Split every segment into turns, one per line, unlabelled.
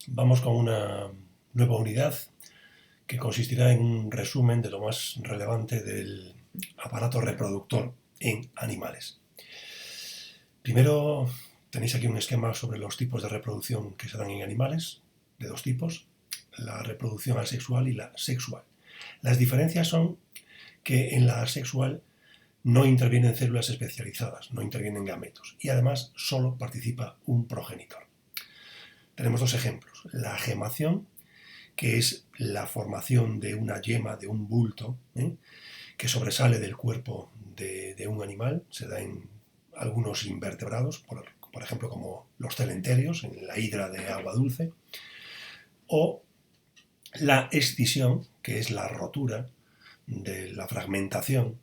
Vamos con una nueva unidad que consistirá en un resumen de lo más relevante del aparato reproductor en animales. Primero tenéis aquí un esquema sobre los tipos de reproducción que se dan en animales, de dos tipos, la reproducción asexual y la sexual. Las diferencias son que en la asexual no intervienen células especializadas, no intervienen gametos y además solo participa un progenitor. Tenemos dos ejemplos, la gemación, que es la formación de una yema, de un bulto, que sobresale del cuerpo de un animal, se da en algunos invertebrados, por ejemplo como los celenterios, en la hidra de agua dulce, o la escisión, que es la rotura de la fragmentación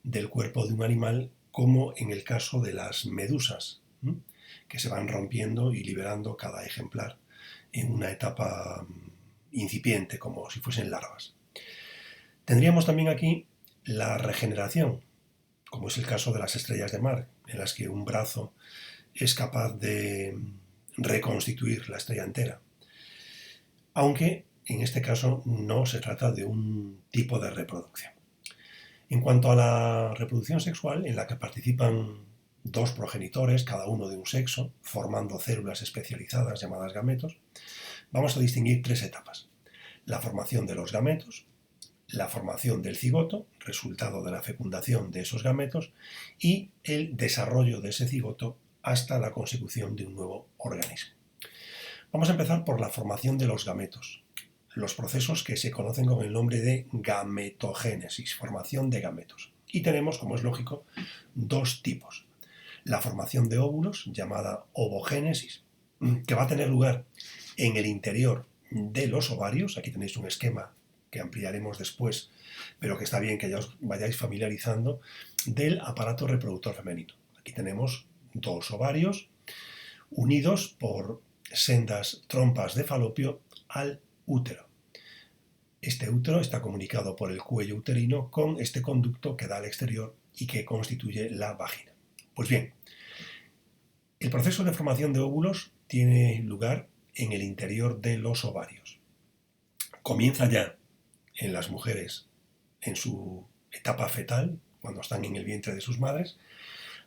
del cuerpo de un animal, como en el caso de las medusas, que se van rompiendo y liberando cada ejemplar en una etapa incipiente, como si fuesen larvas. Tendríamos también aquí la regeneración, como es el caso de las estrellas de mar, en las que un brazo es capaz de reconstituir la estrella entera. Aunque en este caso no se trata de un tipo de reproducción. En cuanto a la reproducción sexual, en la que participan dos progenitores, cada uno de un sexo, formando células especializadas llamadas gametos, vamos a distinguir tres etapas. La formación de los gametos, la formación del cigoto, resultado de la fecundación de esos gametos, y el desarrollo de ese cigoto hasta la consecución de un nuevo organismo. Vamos a empezar por la formación de los gametos, los procesos que se conocen con el nombre de gametogénesis, formación de gametos. Y tenemos, como es lógico, dos tipos. La formación de óvulos, llamada ovogénesis, que va a tener lugar en el interior de los ovarios. Aquí tenéis un esquema que ampliaremos después, pero que está bien que ya os vayáis familiarizando, del aparato reproductor femenino. Aquí tenemos dos ovarios unidos por sendas trompas de falopio al útero. Este útero está comunicado por el cuello uterino con este conducto que da al exterior y que constituye la vagina. Pues bien, el proceso de formación de óvulos tiene lugar en el interior de los ovarios. Comienza ya en las mujeres en su etapa fetal, cuando están en el vientre de sus madres.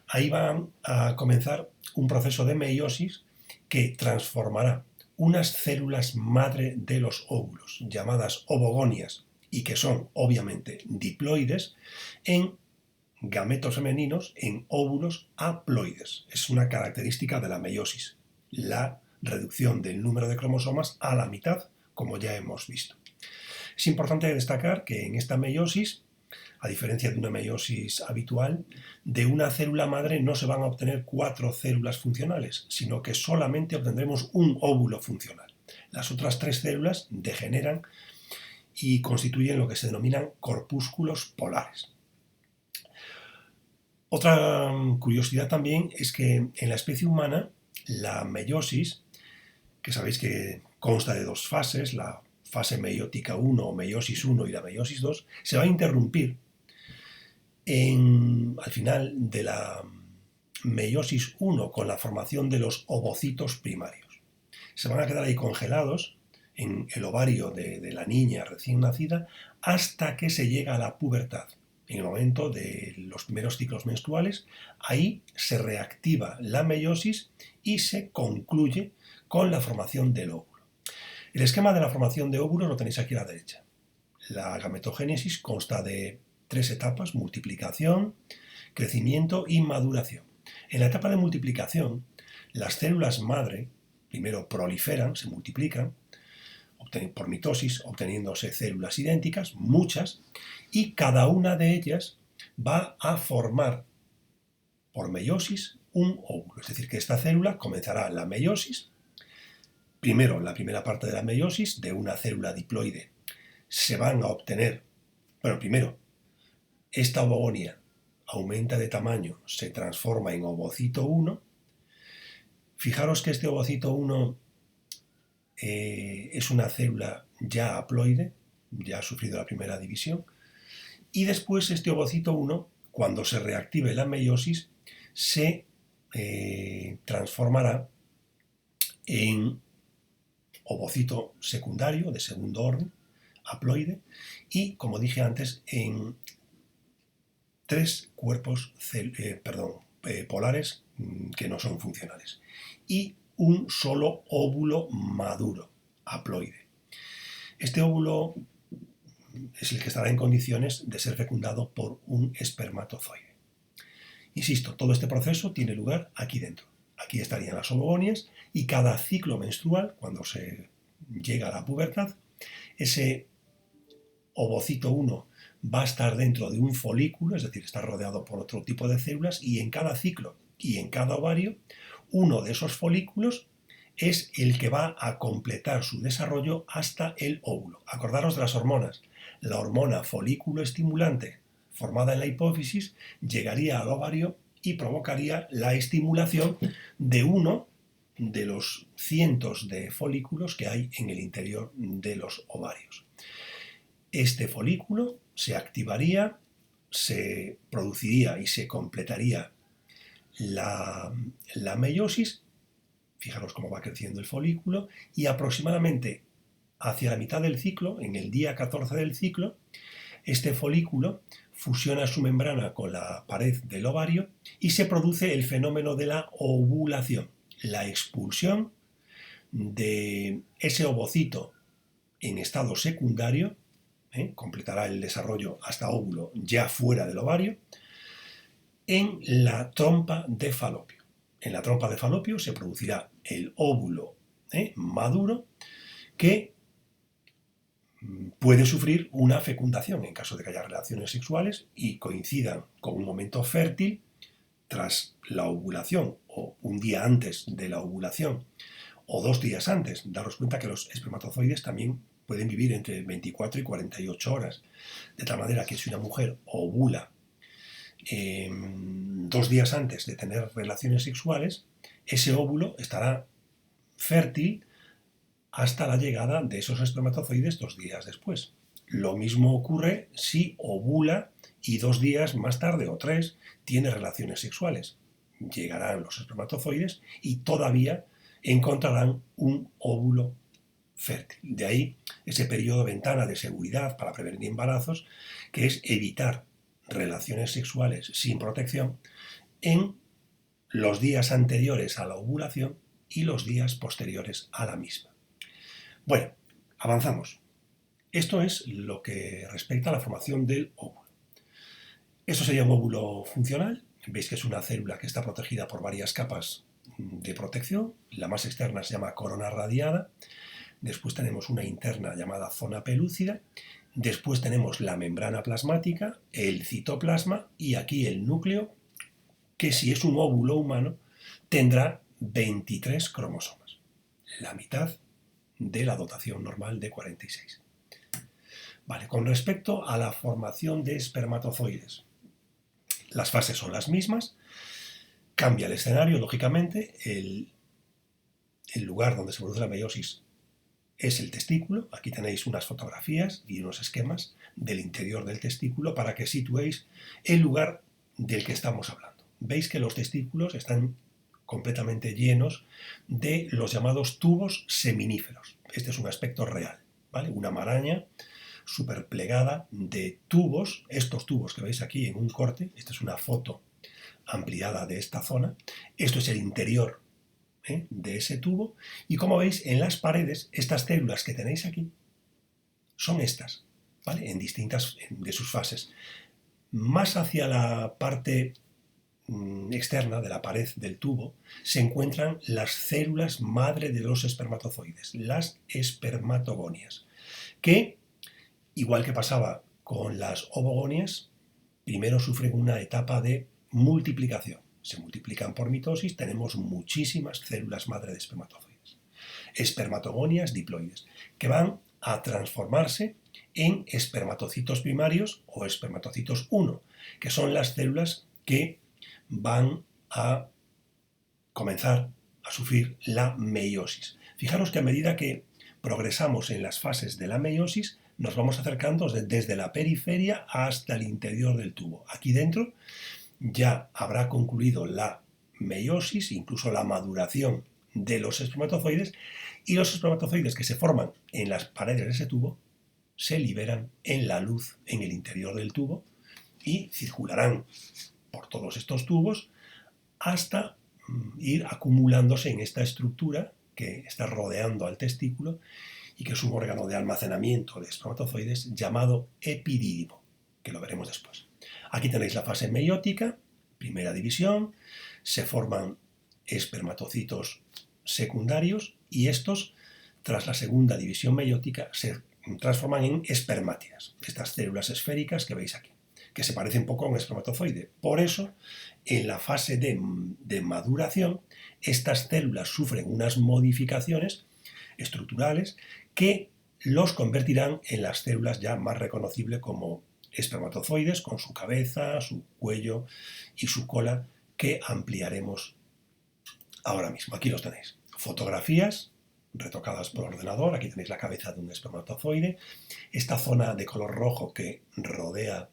Ahí va a comenzar un proceso de meiosis que transformará unas células madre de los óvulos, llamadas ovogonias, y que son obviamente diploides, en gametos femeninos, en óvulos haploides. Es una característica de la meiosis, la reducción del número de cromosomas a la mitad, como ya hemos visto. Es importante destacar que en esta meiosis, a diferencia de una meiosis habitual, de una célula madre no se van a obtener 4 células funcionales, sino que solamente obtendremos un óvulo funcional. Las otras 3 células degeneran y constituyen lo que se denominan corpúsculos polares. Otra curiosidad también es que en la especie humana la meiosis, que sabéis que consta de dos fases, la fase meiótica 1 o meiosis 1 y la meiosis 2, se va a interrumpir al final de la meiosis 1 con la formación de los ovocitos primarios. Se van a quedar ahí congelados en el ovario de la niña recién nacida hasta que se llega a la pubertad. En el momento de los primeros ciclos menstruales, ahí se reactiva la meiosis y se concluye con la formación del óvulo. El esquema de la formación de óvulos lo tenéis aquí a la derecha. La gametogénesis consta de 3 etapas: multiplicación, crecimiento y maduración. En la etapa de multiplicación, las células madre primero proliferan, se multiplican por mitosis, obteniéndose células idénticas, muchas, y cada una de ellas va a formar por meiosis un óvulo. Es decir, que esta célula comenzará la meiosis. Primero, la primera parte de la meiosis de una célula diploide se van a obtener, primero, esta ovogonia aumenta de tamaño, se transforma en ovocito 1. Fijaros que este ovocito 1 es una célula ya haploide, ya ha sufrido la primera división, y después este ovocito 1, cuando se reactive la meiosis, se transformará en ovocito secundario de segundo orden, haploide, y, como dije antes, en 3 cuerpos polares que no son funcionales, y un solo óvulo maduro, haploide. Este óvulo es el que estará en condiciones de ser fecundado por un espermatozoide. Insisto, todo este proceso tiene lugar aquí dentro. Aquí estarían las ovogonias y cada ciclo menstrual, cuando se llega a la pubertad, ese ovocito 1 va a estar dentro de un folículo, es decir, está rodeado por otro tipo de células, y en cada ciclo y en cada ovario, uno de esos folículos es el que va a completar su desarrollo hasta el óvulo. Acordaros de las hormonas. La hormona folículo estimulante, formada en la hipófisis, llegaría al ovario y provocaría la estimulación de uno de los cientos de folículos que hay en el interior de los ovarios. Este folículo se activaría, se produciría y se completaría la meiosis. Fijaros cómo va creciendo el folículo, y aproximadamente hacia la mitad del ciclo, en el día 14 del ciclo, este folículo fusiona su membrana con la pared del ovario y se produce el fenómeno de la ovulación, la expulsión de ese ovocito en estado secundario, completará el desarrollo hasta óvulo ya fuera del ovario, en la trompa de Falopio. En la trompa de Falopio se producirá el óvulo maduro, que puede sufrir una fecundación en caso de que haya relaciones sexuales y coincidan con un momento fértil tras la ovulación o un día antes de la ovulación o 2 días antes. Daros cuenta que los espermatozoides también pueden vivir entre 24 y 48 horas, de tal manera que si una mujer ovula 2 días antes de tener relaciones sexuales, ese óvulo estará fértil hasta la llegada de esos espermatozoides 2 días después. Lo mismo ocurre si ovula y 2 días más tarde o 3 tiene relaciones sexuales. Llegarán los espermatozoides y todavía encontrarán un óvulo fértil. De ahí ese periodo ventana de seguridad para prevenir embarazos, que es evitar relaciones sexuales sin protección en los días anteriores a la ovulación y los días posteriores a la misma. Bueno, avanzamos. Esto es lo que respecta a la formación del óvulo. Esto sería un óvulo funcional. Veis que es una célula que está protegida por varias capas de protección. La más externa se llama corona radiada. Después tenemos una interna llamada zona pelúcida. Después tenemos la membrana plasmática, el citoplasma y aquí el núcleo, que si es un óvulo humano tendrá 23 cromosomas, la mitad de la dotación normal de 46. Vale, con respecto a la formación de espermatozoides, las fases son las mismas, cambia el escenario, lógicamente, el lugar donde se produce la meiosis es el testículo. Aquí tenéis unas fotografías y unos esquemas del interior del testículo para que situéis el lugar del que estamos hablando. Veis que los testículos están completamente llenos de los llamados tubos seminíferos. Este es un aspecto real, ¿vale? Una maraña superplegada de tubos, estos tubos que veis aquí en un corte. Esta es una foto ampliada de esta zona. Esto es el interior de ese tubo, y como veis en las paredes, estas células que tenéis aquí son estas, ¿vale? En distintas de sus fases. Más hacia la parte externa de la pared del tubo se encuentran las células madre de los espermatozoides, las espermatogonias, que, igual que pasaba con las ovogonias, primero sufren una etapa de multiplicación. Se multiplican por mitosis, tenemos muchísimas células madre de espermatozoides. Espermatogonias diploides, que van a transformarse en espermatocitos primarios o espermatocitos 1, que son las células que van a comenzar a sufrir la meiosis. Fijaros que a medida que progresamos en las fases de la meiosis, nos vamos acercando desde la periferia hasta el interior del tubo. Aquí dentro ya habrá concluido la meiosis, incluso la maduración de los espermatozoides, y los espermatozoides que se forman en las paredes de ese tubo se liberan en la luz en el interior del tubo y circularán por todos estos tubos hasta ir acumulándose en esta estructura que está rodeando al testículo y que es un órgano de almacenamiento de espermatozoides llamado epidídimo, que lo veremos después. Aquí tenéis la fase meiótica, primera división, se forman espermatocitos secundarios y estos, tras la segunda división meiótica, se transforman en espermátidas, estas células esféricas que veis aquí, que se parecen un poco a un espermatozoide. Por eso, en la fase de maduración, estas células sufren unas modificaciones estructurales que los convertirán en las células ya más reconocibles como espermatozoides, con su cabeza, su cuello y su cola, que ampliaremos ahora mismo. Aquí los tenéis. Fotografías retocadas por ordenador. Aquí tenéis la cabeza de un espermatozoide. Esta zona de color rojo que rodea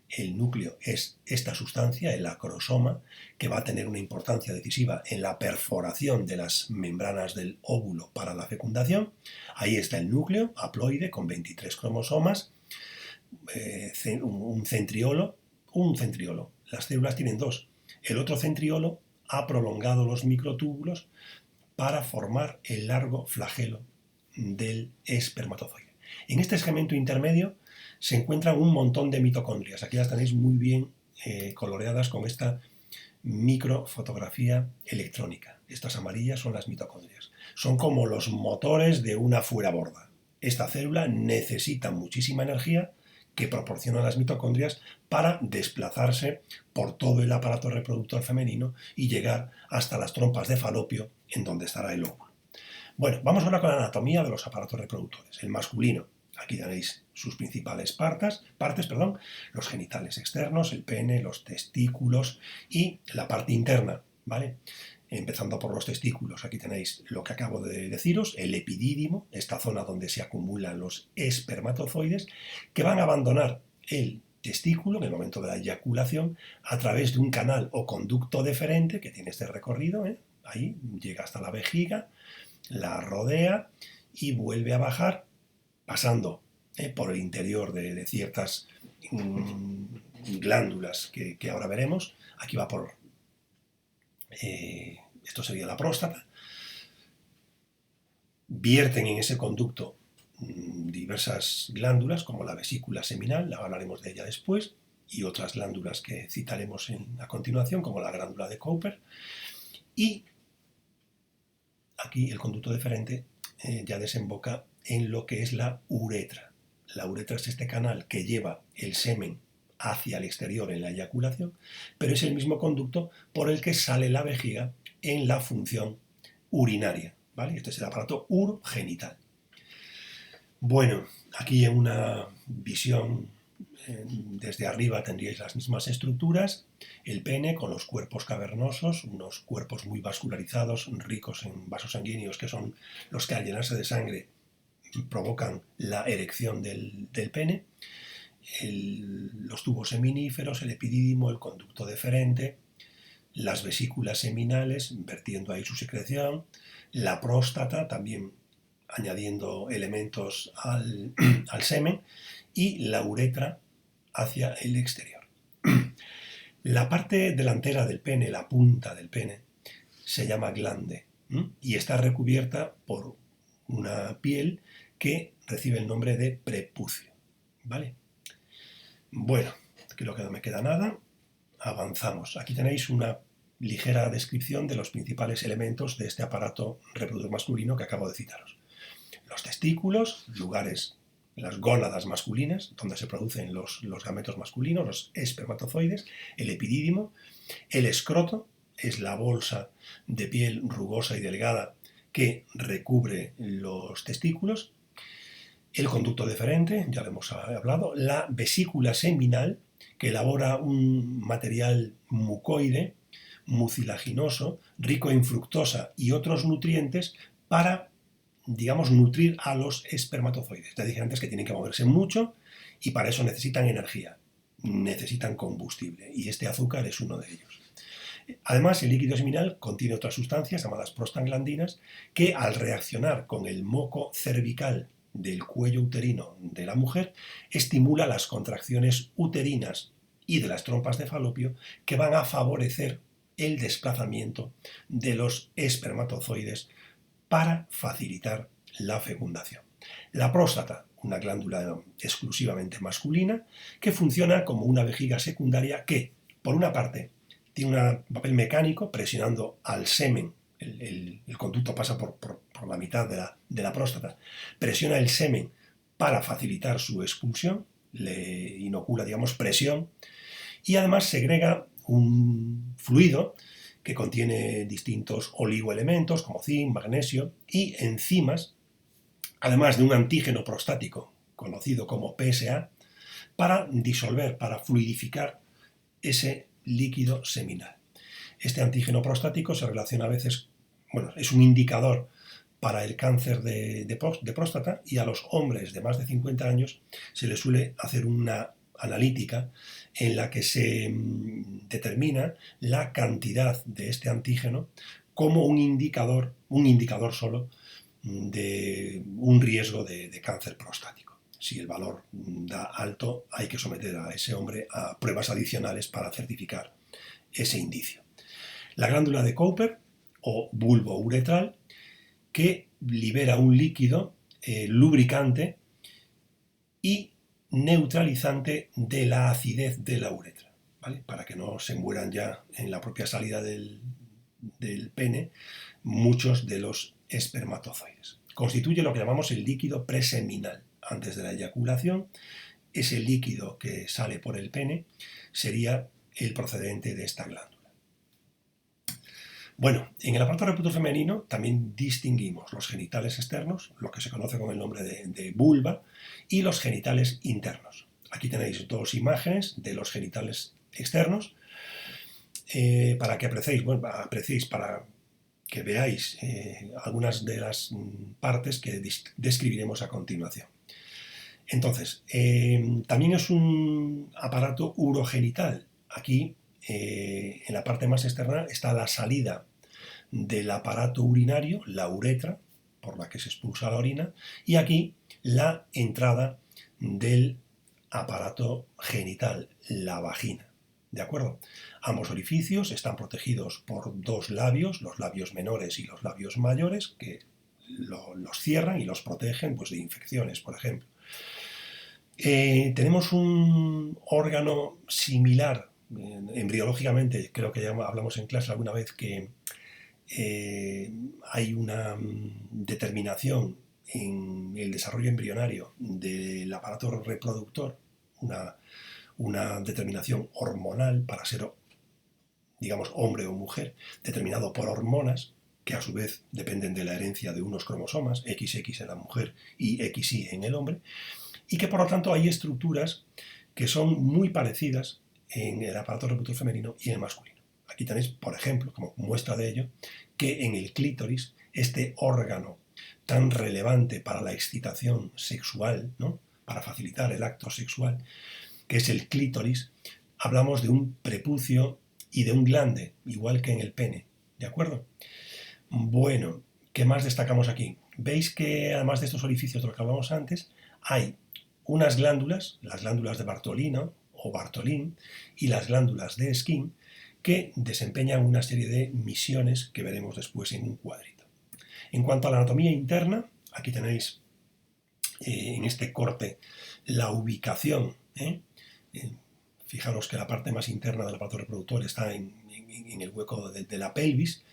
el núcleo es esta sustancia, el acrosoma, que va a tener una importancia decisiva en la perforación de las membranas del óvulo para la fecundación. Ahí está el núcleo haploide con 23 cromosomas, un centriolo. Las células tienen dos. El otro centriolo ha prolongado los microtúbulos para formar el largo flagelo del espermatozoide. En este segmento intermedio se encuentran un montón de mitocondrias. Aquí las tenéis muy bien coloreadas con esta microfotografía electrónica. Estas amarillas son las mitocondrias. Son como los motores de una fueraborda. Esta célula necesita muchísima energía que proporcionan las mitocondrias para desplazarse por todo el aparato reproductor femenino y llegar hasta las trompas de falopio, en donde estará el óvulo. Bueno, vamos ahora con la anatomía de los aparatos reproductores. El masculino, aquí tenéis sus principales partes, los genitales externos, el pene, los testículos y la parte interna, ¿vale? Empezando por los testículos, aquí tenéis lo que acabo de deciros, el epidídimo, esta zona donde se acumulan los espermatozoides, que van a abandonar el testículo en el momento de la eyaculación a través de un canal o conducto deferente que tiene este recorrido, ahí llega hasta la vejiga, la rodea y vuelve a bajar pasando por el interior de ciertas glándulas que ahora veremos. Aquí va por... esto sería la próstata. Vierten en ese conducto diversas glándulas, como la vesícula seminal, hablaremos de ella después, y otras glándulas que citaremos a continuación, como la glándula de Cooper. Y aquí el conducto deferente ya desemboca en lo que es la uretra. La uretra es este canal que lleva el semen hacia el exterior en la eyaculación, pero es el mismo conducto por el que sale la vejiga en la función urinaria, ¿vale? Este es el aparato urogenital. Bueno, aquí en una visión desde arriba tendríais las mismas estructuras, el pene con los cuerpos cavernosos, unos cuerpos muy vascularizados, ricos en vasos sanguíneos, que son los que al llenarse de sangre provocan la erección del pene, los tubos seminíferos, el epidídimo, el conducto deferente, las vesículas seminales, vertiendo ahí su secreción, la próstata, también añadiendo elementos al semen, y la uretra hacia el exterior. La parte delantera del pene, la punta del pene, se llama glande y está recubierta por una piel que recibe el nombre de prepucio, ¿vale? Bueno, creo que no me queda nada. Avanzamos. Aquí tenéis una ligera descripción de los principales elementos de este aparato reproductor masculino que acabo de citaros. Los testículos, lugares, las gónadas masculinas, donde se producen los gametos masculinos, los espermatozoides, el epidídimo, el escroto, es la bolsa de piel rugosa y delgada que recubre los testículos, el conducto deferente, ya lo hemos hablado, la vesícula seminal, que elabora un material mucoide, mucilaginoso, rico en fructosa y otros nutrientes para, digamos, nutrir a los espermatozoides. Ya dije antes que tienen que moverse mucho y para eso necesitan energía, necesitan combustible y este azúcar es uno de ellos. Además, el líquido seminal contiene otras sustancias llamadas prostaglandinas que, al reaccionar con el moco cervical del cuello uterino de la mujer, estimula las contracciones uterinas y de las trompas de falopio, que van a favorecer el desplazamiento de los espermatozoides para facilitar la fecundación. La próstata, una glándula exclusivamente masculina, que funciona como una vejiga secundaria que, por una parte, tiene un papel mecánico presionando al semen. El conducto pasa por la mitad de la próstata, presiona el semen para facilitar su expulsión, le inocula, digamos, presión, y además segrega un fluido que contiene distintos oligoelementos como zinc, magnesio y enzimas, además de un antígeno prostático conocido como PSA, para disolver, para fluidificar ese líquido seminal. Este antígeno prostático se relaciona a veces, bueno, es un indicador para el cáncer de próstata, y a los hombres de más de 50 años se les suele hacer una analítica en la que se determina la cantidad de este antígeno como un indicador solo de un riesgo de cáncer prostático. Si el valor da alto, hay que someter a ese hombre a pruebas adicionales para certificar ese indicio. La glándula de Cowper o bulbo uretral, que libera un líquido lubricante y neutralizante de la acidez de la uretra, ¿vale? Para que no se mueran ya en la propia salida del pene muchos de los espermatozoides. Constituye lo que llamamos el líquido preseminal. Antes de la eyaculación, ese líquido que sale por el pene sería el procedente de esta glándula. Bueno, en el aparato reproductor femenino también distinguimos los genitales externos, lo que se conoce con el nombre de vulva, y los genitales internos. Aquí tenéis dos imágenes de los genitales externos para que apreciéis, para que veáis algunas de las partes que describiremos a continuación. Entonces, también es un aparato urogenital. Aquí, en la parte más externa, está la salida del aparato urinario, la uretra, por la que se expulsa la orina, y aquí la entrada del aparato genital, la vagina. ¿De acuerdo? Ambos orificios están protegidos por dos labios, los labios menores y los labios mayores, que los cierran y los protegen, pues, de infecciones, por ejemplo. Tenemos un órgano similar, embriológicamente, creo que ya hablamos en clase alguna vez, que hay una determinación en el desarrollo embrionario del aparato reproductor, una determinación hormonal para ser, digamos, hombre o mujer, determinado por hormonas que a su vez dependen de la herencia de unos cromosomas, XX en la mujer y XY en el hombre, y que por lo tanto hay estructuras que son muy parecidas en el aparato reproductor femenino y en el masculino. Aquí tenéis, por ejemplo, como muestra de ello, que en el clítoris, este órgano tan relevante para la excitación sexual, ¿no?, para facilitar el acto sexual, que es el clítoris, hablamos de un prepucio y de un glande, igual que en el pene, ¿de acuerdo? Bueno, ¿qué más destacamos aquí? Veis que además de estos orificios de los que hablamos antes, hay unas glándulas, las glándulas de Bartolino o Bartolín, y las glándulas de Skene, que desempeñan una serie de misiones que veremos después en un cuadrito. En cuanto a la anatomía interna, aquí tenéis en este corte la ubicación. Fijaros que la parte más interna del aparato reproductor está en el hueco de la pelvis.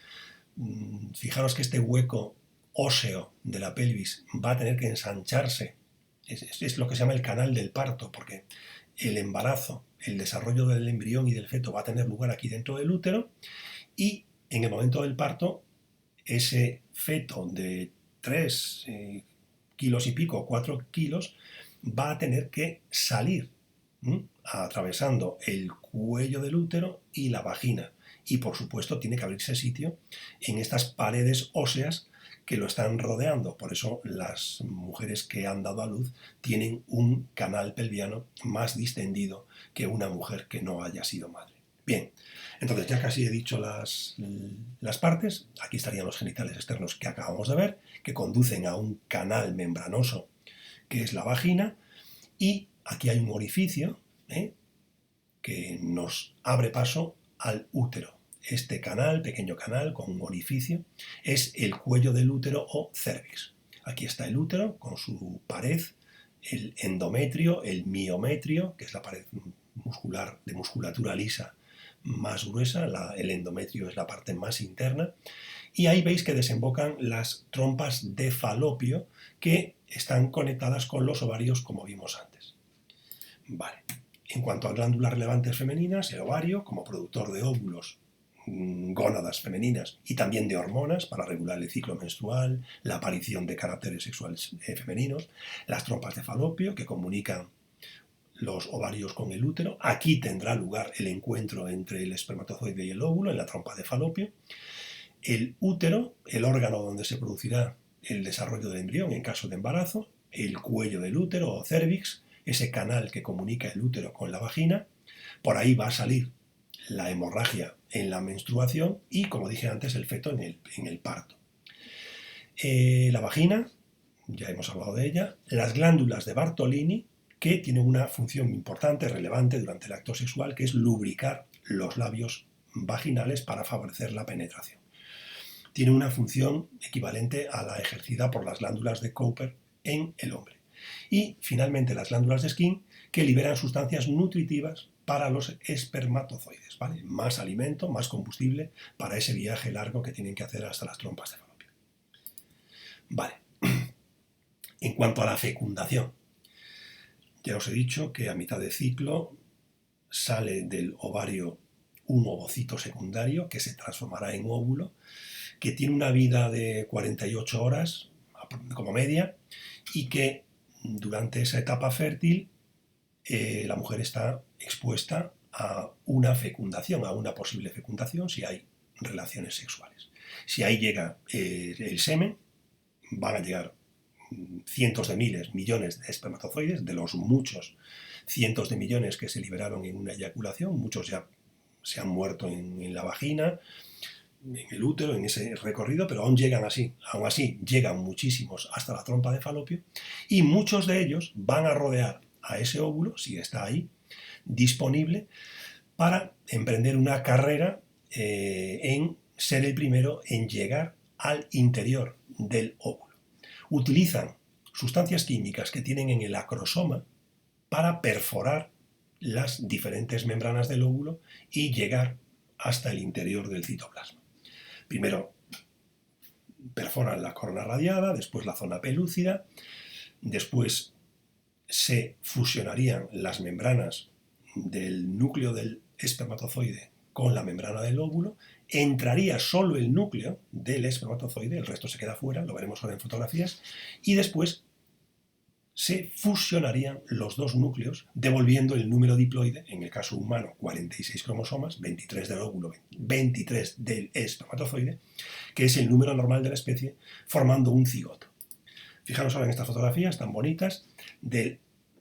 Fijaros que este hueco óseo de la pelvis va a tener que ensancharse. Es lo que se llama el canal del parto, porque el embarazo, el desarrollo del embrión y del feto va a tener lugar aquí dentro del útero, y en el momento del parto, ese feto de 3 kilos y pico, 4 kilos, va a tener que salir atravesando el cuello del útero y la vagina, y por supuesto tiene que abrirse sitio en estas paredes óseas que lo están rodeando. Por eso las mujeres que han dado a luz tienen un canal pelviano más distendido que una mujer que no haya sido madre. Bien, entonces ya casi he dicho las partes. Aquí estarían los genitales externos que acabamos de ver, que conducen a un canal membranoso que es la vagina, y aquí hay un orificio que nos abre paso al útero. Este canal, pequeño canal con un orificio, es el cuello del útero o cervix. Aquí está el útero con su pared, el endometrio, el miometrio, que es la pared muscular de musculatura lisa más gruesa, el endometrio es la parte más interna, y ahí veis que desembocan las trompas de falopio que están conectadas con los ovarios como vimos antes. Vale. En cuanto a glándulas relevantes femeninas, el ovario, como productor de óvulos, gónadas femeninas y también de hormonas para regular el ciclo menstrual, la aparición de caracteres sexuales femeninos, las trompas de falopio que comunican los ovarios con el útero. Aquí tendrá lugar el encuentro entre el espermatozoide y el óvulo en la trompa de falopio. El útero, el órgano donde se producirá el desarrollo del embrión en caso de embarazo, el cuello del útero o cervix, ese canal que comunica el útero con la vagina. Por ahí va a salir la hemorragia en la menstruación y, como dije antes, el feto en el parto. La vagina, ya hemos hablado de ella, las glándulas de Bartolini, que tienen una función importante, relevante durante el acto sexual, que es lubricar los labios vaginales para favorecer la penetración. Tiene una función equivalente a la ejercida por las glándulas de Cooper en el hombre. Y finalmente las glándulas de Skene, que liberan sustancias nutritivas para los espermatozoides, ¿vale? Más alimento, más combustible para ese viaje largo que tienen que hacer hasta las trompas de falopio. Vale. En cuanto a la fecundación, ya os he dicho que a mitad de ciclo sale del ovario un ovocito secundario que se transformará en óvulo, que tiene una vida de 48 horas como media y que durante esa etapa fértil la mujer está expuesta a una fecundación, a una posible fecundación si hay relaciones sexuales. Si ahí llega el semen, van a llegar cientos de miles, millones de espermatozoides, de los muchos cientos de millones que se liberaron en una eyaculación, muchos ya se han muerto en la vagina, en el útero, en ese recorrido, pero aún así llegan muchísimos hasta la trompa de falopio y muchos de ellos van a rodear a ese óvulo, si está ahí, disponible para emprender una carrera en ser el primero en llegar al interior del óvulo. Utilizan sustancias químicas que tienen en el acrosoma para perforar las diferentes membranas del óvulo y llegar hasta el interior del citoplasma. Primero perforan la corona radiada, después la zona pelúcida, después se fusionarían las membranas del núcleo del espermatozoide con la membrana del óvulo, entraría solo el núcleo del espermatozoide, el resto se queda fuera, lo veremos ahora en fotografías, y después se fusionarían los dos núcleos, devolviendo el número diploide, en el caso humano 46 cromosomas, 23 del óvulo, 23 del espermatozoide, que es el número normal de la especie, formando un cigoto. Fijaros ahora en estas fotografías tan bonitas de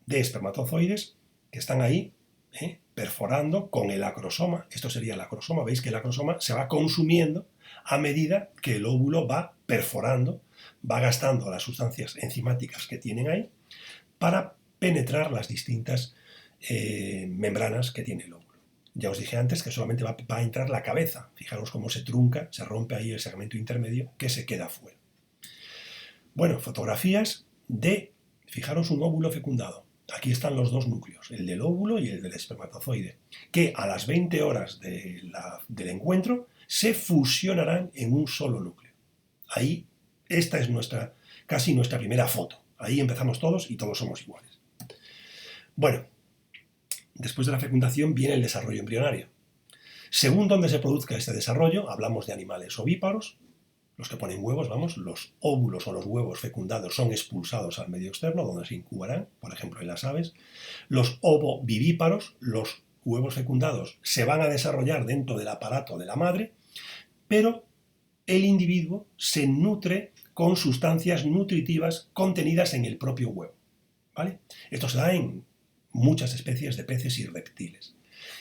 espermatozoides que están ahí perforando con el acrosoma. Esto sería el acrosoma. Veis que el acrosoma se va consumiendo a medida que el óvulo va perforando, va gastando las sustancias enzimáticas que tienen ahí para penetrar las distintas membranas que tiene el óvulo. Ya os dije antes que solamente va a entrar la cabeza. Fijaros cómo se trunca, se rompe ahí el segmento intermedio que se queda fuera. Bueno, fotografías de, fijaros, un óvulo fecundado. Aquí están los dos núcleos, el del óvulo y el del espermatozoide, que a las 20 horas del encuentro se fusionarán en un solo núcleo. Ahí, esta es casi nuestra primera foto. Ahí empezamos todos y todos somos iguales. Bueno, después de la fecundación viene el desarrollo embrionario. Según donde se produzca este desarrollo, hablamos de animales ovíparos, los que ponen huevos, los óvulos o los huevos fecundados son expulsados al medio externo, donde se incubarán, por ejemplo en las aves. Los ovovivíparos, los huevos fecundados, se van a desarrollar dentro del aparato de la madre, pero el individuo se nutre con sustancias nutritivas contenidas en el propio huevo, ¿vale? Esto se da en muchas especies de peces y reptiles.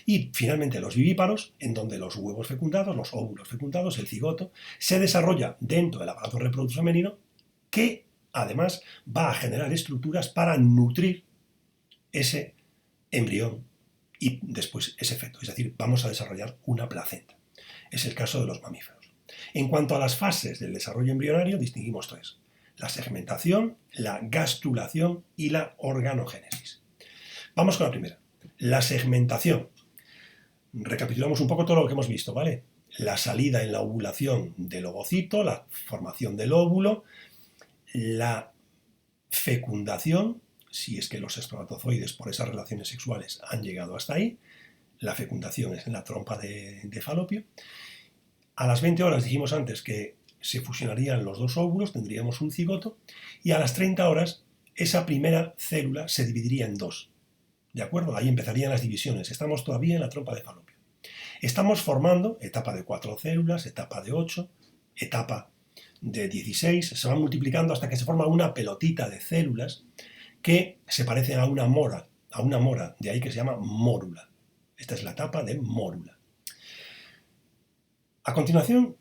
Y finalmente los vivíparos, en donde los huevos fecundados, los óvulos fecundados, el cigoto, se desarrolla dentro del aparato reproductor femenino, que además va a generar estructuras para nutrir ese embrión y después ese feto. Es decir, vamos a desarrollar una placenta. Es el caso de los mamíferos. En cuanto a las fases del desarrollo embrionario, distinguimos tres: la segmentación, la gastrulación y la organogénesis. Vamos con la primera, la segmentación. Recapitulamos un poco todo lo que hemos visto, ¿vale? La salida en la ovulación del ovocito, la formación del óvulo, la fecundación, si es que los espermatozoides por esas relaciones sexuales han llegado hasta ahí. La fecundación es en la trompa de falopio. A las 20 horas dijimos antes que se fusionarían los dos óvulos, tendríamos un cigoto, y a las 30 horas esa primera célula se dividiría en dos. ¿De acuerdo? Ahí empezarían las divisiones. Estamos todavía en la trompa de falopio. Estamos formando etapa de 4 células, etapa de 8, etapa de 16, se van multiplicando hasta que se forma una pelotita de células que se parecen a una mora, de ahí que se llama mórula. Esta es la etapa de mórula. A continuación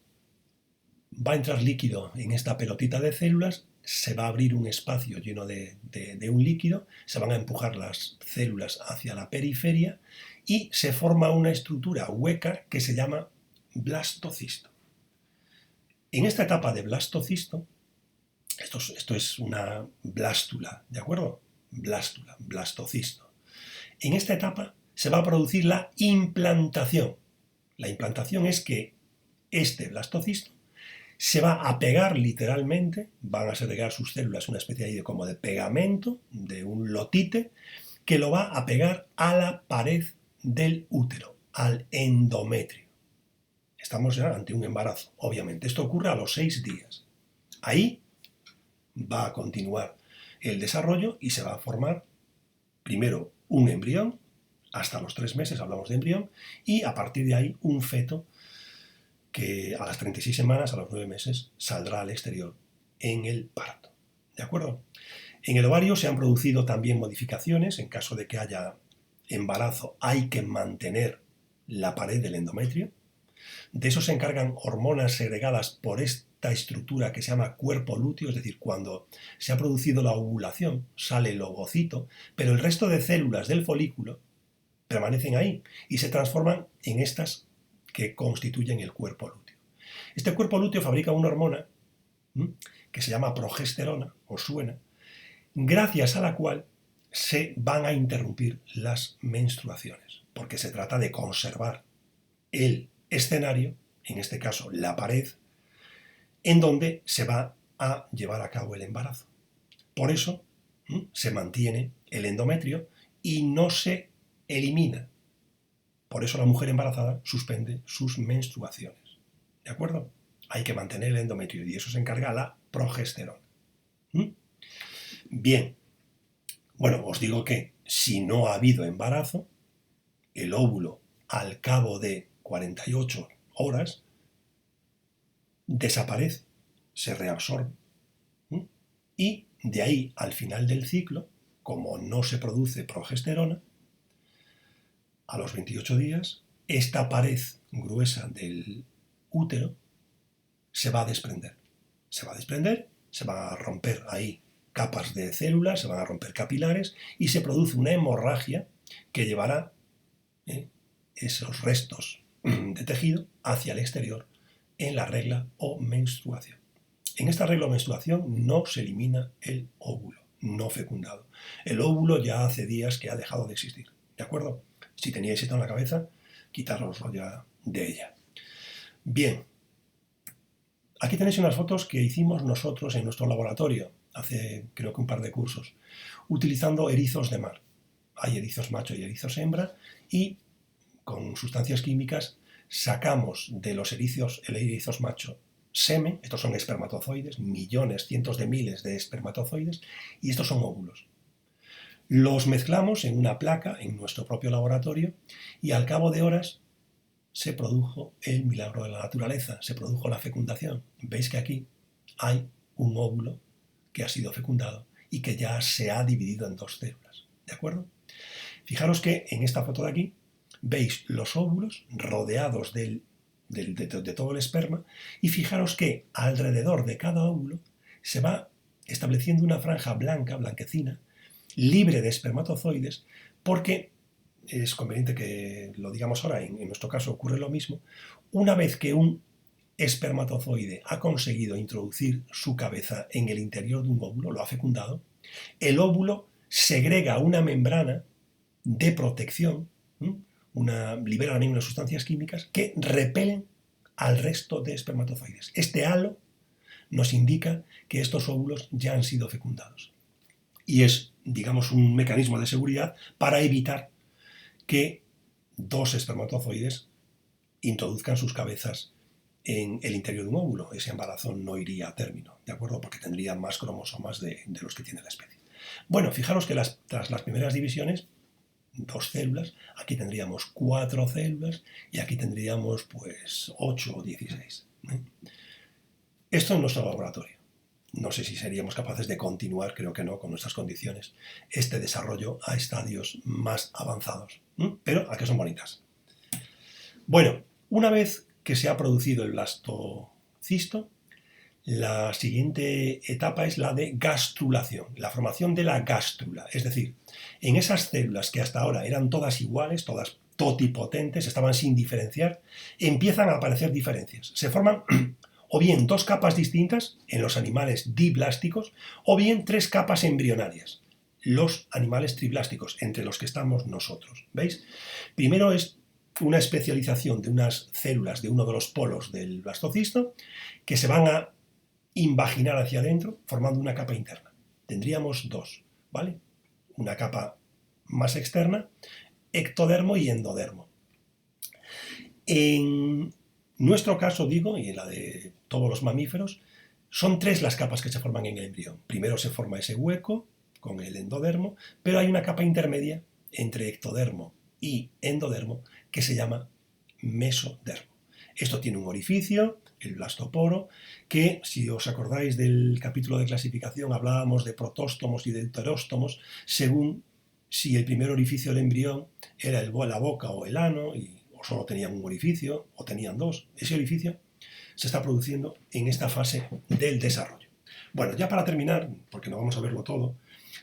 va a entrar líquido en esta pelotita de células, se va a abrir un espacio lleno de un líquido, se van a empujar las células hacia la periferia y se forma una estructura hueca que se llama blastocisto. En esta etapa de blastocisto, esto es una blástula, ¿de acuerdo? Blástula, blastocisto. En esta etapa se va a producir la implantación. La implantación es que este blastocisto se va a pegar literalmente, van a segregar sus células una especie ahí como de pegamento, de un lotite, que lo va a pegar a la pared del útero, al endometrio. Estamos ya ante un embarazo, obviamente. Esto ocurre a los 6 días. Ahí va a continuar el desarrollo y se va a formar primero un embrión, hasta los 3 meses hablamos de embrión, y a partir de ahí un feto que a las 36 semanas, a los 9 meses, saldrá al exterior en el parto. ¿De acuerdo? En el ovario se han producido también modificaciones. En caso de que haya embarazo, hay que mantener la pared del endometrio. De eso se encargan hormonas segregadas por esta estructura que se llama cuerpo lúteo, es decir, cuando se ha producido la ovulación, sale el ovocito, pero el resto de células del folículo permanecen ahí y se transforman en estas que constituyen el cuerpo lúteo. Este cuerpo lúteo fabrica una hormona que se llama progesterona, os suena, gracias a la cual se van a interrumpir las menstruaciones, porque se trata de conservar el escenario, en este caso la pared, en donde se va a llevar a cabo el embarazo. Por eso se mantiene el endometrio y no se elimina. Por eso la mujer embarazada suspende sus menstruaciones. ¿De acuerdo? Hay que mantener el endometrio y de eso se encarga la progesterona. Bien, bueno, os digo que si no ha habido embarazo, el óvulo al cabo de 48 horas desaparece, se reabsorbe. Y de ahí al final del ciclo, como no se produce progesterona, a los 28 días, esta pared gruesa del útero se va a desprender. Se va a desprender, se van a romper ahí capas de células, se van a romper capilares y se produce una hemorragia que llevará esos restos de tejido hacia el exterior en la regla o menstruación. En esta regla o menstruación no se elimina el óvulo no fecundado. El óvulo ya hace días que ha dejado de existir. ¿De acuerdo? Si teníais esto en la cabeza, quitároslo ya de ella. Bien, aquí tenéis unas fotos que hicimos nosotros en nuestro laboratorio hace creo que un par de cursos, utilizando erizos de mar. Hay erizos macho y erizos hembra y con sustancias químicas sacamos de los erizos macho semen, estos son espermatozoides, millones, cientos de miles de espermatozoides, y estos son óvulos. Los mezclamos en una placa en nuestro propio laboratorio y al cabo de horas se produjo el milagro de la naturaleza, se produjo la fecundación. Veis que aquí hay un óvulo que ha sido fecundado y que ya se ha dividido en dos células. ¿De acuerdo? Fijaros que en esta foto de aquí veis los óvulos rodeados de todo el esperma y fijaros que alrededor de cada óvulo se va estableciendo una franja blanca, blanquecina, libre de espermatozoides, porque es conveniente que lo digamos ahora, en nuestro caso ocurre lo mismo, una vez que un espermatozoide ha conseguido introducir su cabeza en el interior de un óvulo, lo ha fecundado, el óvulo segrega una membrana de protección, libera también unas sustancias químicas que repelen al resto de espermatozoides. Este halo nos indica que estos óvulos ya han sido fecundados. Y es, digamos, un mecanismo de seguridad para evitar que dos espermatozoides introduzcan sus cabezas en el interior de un óvulo. Ese embarazo no iría a término, ¿de acuerdo? Porque tendría más cromosomas de los que tiene la especie. Bueno, fijaros que tras las primeras divisiones, 2 células, aquí tendríamos 4 células y aquí tendríamos pues 8 o 16. Esto en nuestro laboratorio. No sé si seríamos capaces de continuar, creo que no, con nuestras condiciones, este desarrollo a estadios más avanzados. Pero, ¿a qué son bonitas? Bueno, una vez que se ha producido el blastocisto, la siguiente etapa es la de gastrulación, la formación de la gástrula. Es decir, en esas células que hasta ahora eran todas iguales, todas totipotentes, estaban sin diferenciar, empiezan a aparecer diferencias. Se forman o bien 2 capas distintas en los animales diblásticos, o bien 3 capas embrionarias, los animales triblásticos, entre los que estamos nosotros. ¿Veis? Primero es una especialización de unas células de uno de los polos del blastocisto que se van a invaginar hacia adentro formando una capa interna. Tendríamos 2, ¿vale? Una capa más externa, ectodermo y endodermo. En nuestro caso, digo, y en la de todos los mamíferos, son 3 las capas que se forman en el embrión. Primero se forma ese hueco con el endodermo, pero hay una capa intermedia entre ectodermo y endodermo que se llama mesodermo. Esto tiene un orificio, el blastoporo, que si os acordáis del capítulo de clasificación hablábamos de protóstomos y de deuteróstomos según si el primer orificio del embrión era la boca o el ano, o solo tenían un orificio o tenían 2. Ese orificio se está produciendo en esta fase del desarrollo. Bueno, ya para terminar, porque no vamos a verlo todo,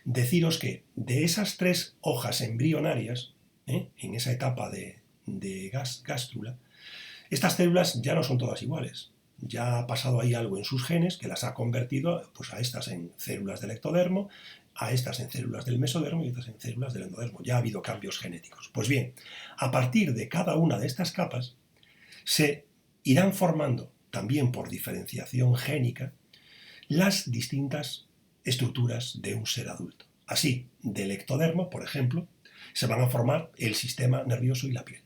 deciros que de esas 3 hojas embrionarias, en esa etapa de gástrula, estas células ya no son todas iguales. Ya ha pasado ahí algo en sus genes que las ha convertido pues, a estas en células del ectodermo, a estas en células del mesodermo y estas en células del endodermo. Ya ha habido cambios genéticos. Pues bien, a partir de cada una de estas capas se irán formando, también por diferenciación génica, las distintas estructuras de un ser adulto. Así, del ectodermo, por ejemplo, se van a formar el sistema nervioso y la piel.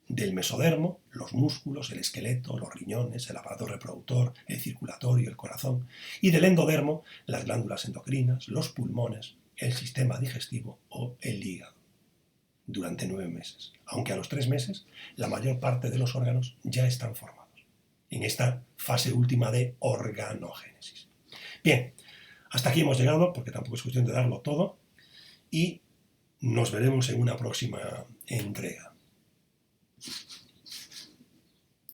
Del mesodermo, los músculos, el esqueleto, los riñones, el aparato reproductor, el circulatorio, el corazón. Y del endodermo, las glándulas endocrinas, los pulmones, el sistema digestivo o el hígado. Durante 9 meses. Aunque a los 3 meses, la mayor parte de los órganos ya están formados. En esta fase última de organogénesis. Bien, hasta aquí hemos llegado, porque tampoco es cuestión de darlo todo. Y nos veremos en una próxima entrega.